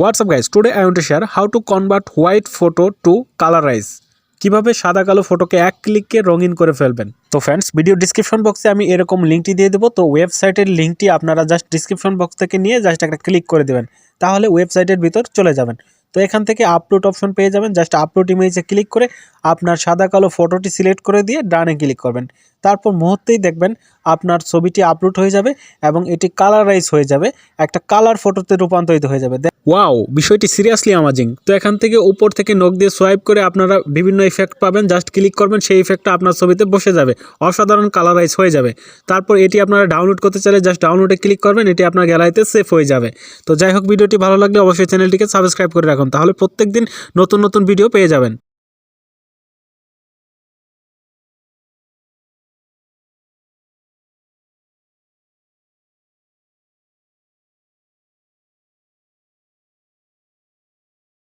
What's up guys, today I want to share how to convert white photo to colorize। কিভাবে সাদা কালো ফটোকে এক ক্লিকে রঙিন করে ফেলবেন। তো फ्रेंड्स ভিডিও ডেসক্রিপশন বক্সে আমি এরকম লিংকটি দিয়ে দেব। তো ওয়েবসাইটের লিংকটি আপনারা জাস্ট ডেসক্রিপশন বক্স থেকে নিয়ে জাস্ট একটা ক্লিক করে দিবেন, তাহলে ওয়েবসাইটের ভিতর চলে যাবেন। তো এখান থেকে আপলোড অপশন পেয়ে যাবেন, জাস্ট আপলোড ইমেজে ক্লিক করে আপনার সাদা কালো ফটোটি সিলেক্ট করে দিয়ে ডানে ক্লিক করবেন। তারপর মুহূর্তেই দেখবেন আপনার ছবিটি আপলোড হয়ে যাবে এবং এটি কালারাইজ হয়ে যাবে, একটা কালার ফটোতে রূপান্তরিত হয়ে যাবে। ওয়াও, বিষয়টি সিরিয়াসলি অ্যামেজিং। তো এখান থেকে উপর থেকে নখ দিয়ে সোয়াইপ করে আপনারা বিভিন্ন ইফেক্ট পাবেন, জাস্ট ক্লিক করবেন, সেই ইফেক্টটা আপনার ছবিতে বসে যাবে, অসাধারণ কালারাইজ হয়ে যাবে। তারপর এটি আপনারা ডাউনলোড করতে চাইলে জাস্ট ডাউনলোডে ক্লিক করবেন, এটি আপনার গ্যালারিতে সেভ হয়ে যাবে। তো যাই হোক, ভিডিওটি ভালো লাগলে অবশ্যই চ্যানেলটিকে সাবস্ক্রাইব করে রাখুন, তাহলে প্রত্যেকদিন নতুন নতুন ভিডিও পেয়ে যাবেন।